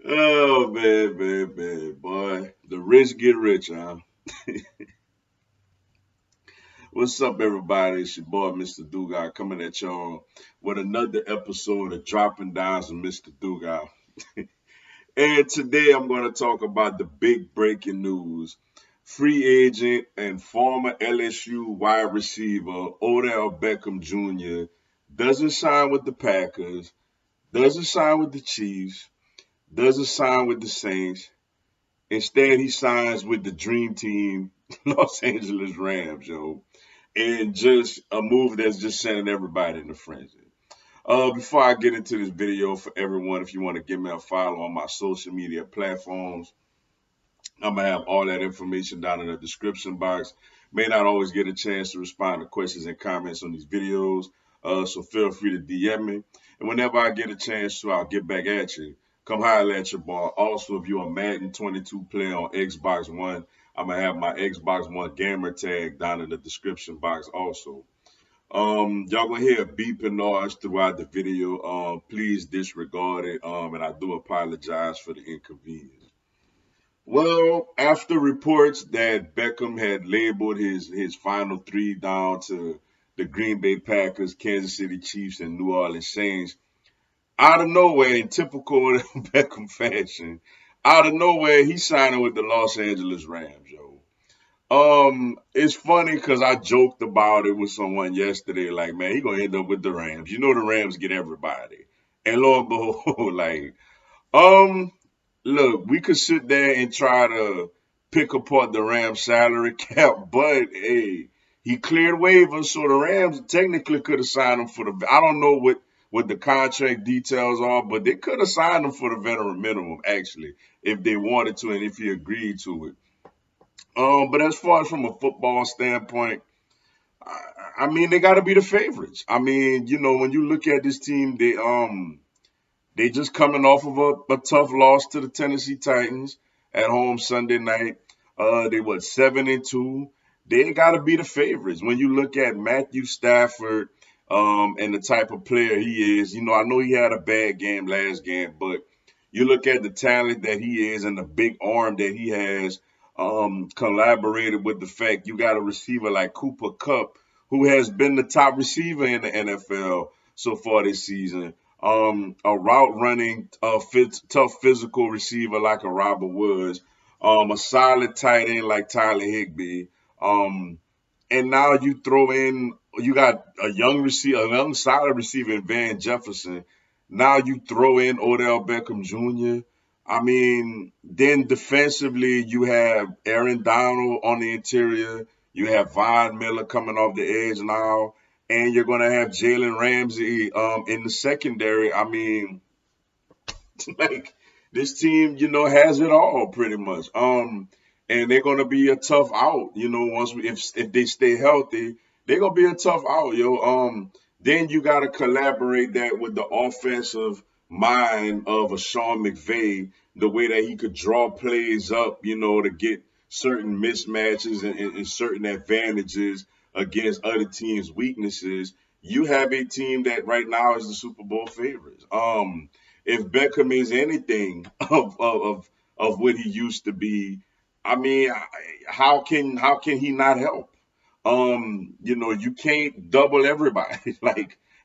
Oh man, boy. The rich get rich, huh? What's up, everybody? It's your boy, Mr. Dugas, coming at y'all with another episode of Dropping Downs with Mr. Dugas. And today I'm going to talk about the big breaking news. Free agent and former LSU wide receiver Odell Beckham Jr. doesn't sign with the Packers, doesn't sign with the Chiefs, doesn't sign with the Saints. Instead, he signs with the dream team, Los Angeles Rams, yo. And just a move that's just sending everybody in a frenzy. Before I get into this video, for everyone, if you want to give me a follow on my social media platforms, I'm gonna have all that information down in the description box. May not always get a chance to respond to questions and comments on these videos, so feel free to DM me. And whenever I get a chance to, I'll get back at you. Come holler at your boy. Also, if you're a Madden 22 player on Xbox One, I'm gonna have my Xbox One gamer tag down in the description box also. Y'all gonna hear a beeping noise throughout the video. Please disregard it. And I do apologize for the inconvenience. Well, after reports that Beckham had labeled his final three down to the Green Bay Packers, Kansas City Chiefs, and New Orleans Saints, out of nowhere, in typical Beckham fashion, out of nowhere, he's signing with the Los Angeles Rams, yo. It's funny because I joked about it with someone yesterday, like, man, he gonna end up with the Rams. You know the Rams get everybody. And lo and behold, like, um, look, we could sit there and try to pick apart the Rams salary cap, but hey, he cleared waivers, so the Rams technically could have signed him for the. I don't know what the contract details are, but they could have signed him for the veteran minimum actually, if they wanted to and if he agreed to it. But as far as from a football standpoint, I, I mean they got to be the favorites. I mean, when you look at this team, they just coming off of a tough loss to the Tennessee Titans at home Sunday night. They what 7-2. They got to be the favorites. When you look at Matthew Stafford and the type of player he is, I know he had a bad game last game, but you look at the talent that he is and the big arm that he has. Collaborated with the fact you got a receiver like Cooper Kupp, who has been the top receiver in the NFL so far this season, a route running, tough physical receiver like a Robert Woods, a solid tight end like Tyler Higbee, um, and now you got a young receiver, a young solid receiver in Van Jefferson. Now you throw in Odell Beckham Jr. I mean, then defensively you have Aaron Donald on the interior. You have Von Miller coming off the edge now, and you're gonna have Jalen Ramsey in the secondary. I mean, like this team, has it all pretty much. And they're gonna be a tough out. If they stay healthy, they're gonna be a tough out, yo. Then you gotta collaborate that with the offensive mind of a Sean McVay, the way that he could draw plays up, to get certain mismatches and certain advantages against other teams' weaknesses. You have a team that right now is the Super Bowl favorites. If Beckham is anything of what he used to be, I mean, how can he not help? You can't double everybody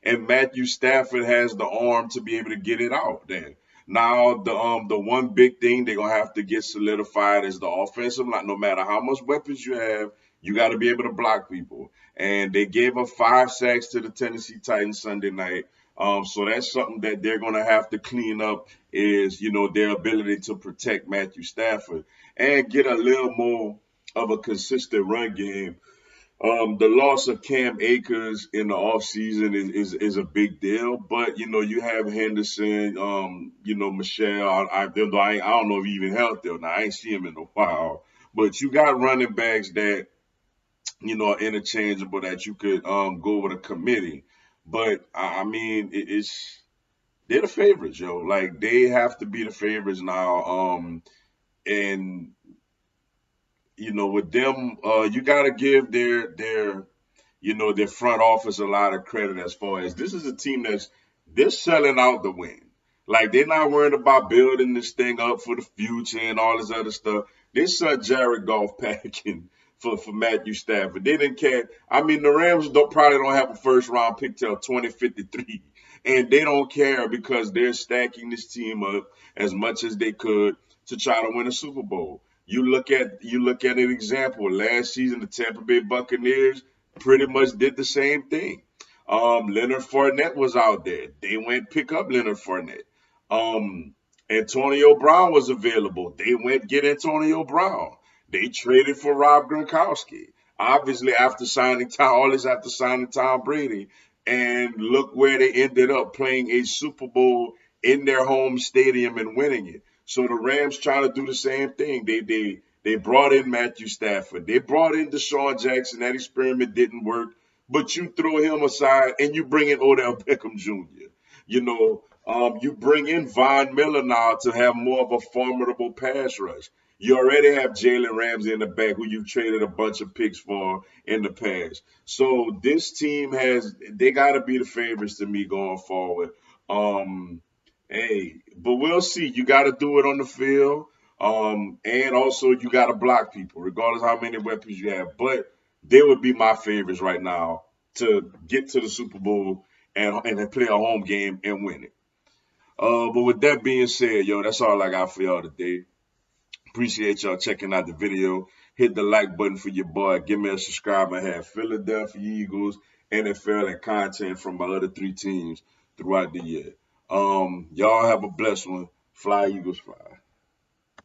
and Matthew Stafford has the arm to be able to get it out there. Now the one big thing they're gonna have to get solidified is the offensive line. No matter how much weapons you have, you got to be able to block people. And they gave up 5 sacks to the Tennessee Titans Sunday night. So that's something that they're going to have to clean up is, their ability to protect Matthew Stafford and get a little more of a consistent run game. The loss of Cam Akers in the offseason is a big deal, but you have Henderson, Michelle. I don't know if he even healthy or not. I ain't seen him in a while, but you got running backs that are interchangeable that you could go with a committee. But I mean, they're the favorites, yo. Like they have to be the favorites now. And with them, you gotta give their front office a lot of credit as far as this is a team that's they're selling out the win. Like they're not worried about building this thing up for the future and all this other stuff. They sent Jared Goff packing for Matthew Stafford. They didn't care. I mean, the Rams probably don't have a first round pick till 2053, and they don't care because they're stacking this team up as much as they could to try to win a Super Bowl. You look at an example. Last season, the Tampa Bay Buccaneers pretty much did the same thing. Leonard Fournette was out there. They went pick up Leonard Fournette. Um, Antonio Brown was available. They went get Antonio Brown. They traded for Rob Gronkowski. Obviously, after signing Tom Brady, and look where they ended up playing a Super Bowl in their home stadium and winning it. So the Rams trying to do the same thing. They brought in Matthew Stafford. They brought in Deshaun Jackson. That experiment didn't work. But you throw him aside and you bring in Odell Beckham Jr. You bring in Von Miller now to have more of a formidable pass rush. You already have Jalen Ramsey in the back, who you've traded a bunch of picks for in the past. So this team they got to be the favorites to me going forward. Um, Hey, but we'll see. You got to do it on the field. And also you got to block people, regardless how many weapons you have. But they would be my favorites right now to get to the Super Bowl and then play a home game and win it. But with that being said, yo, that's all I got for y'all today. Appreciate y'all checking out the video. Hit the like button for your boy. Give me a subscribe. I have Philadelphia Eagles, NFL, and content from my other three teams throughout the year. Y'all have a blessed one. Fly Eagles fly.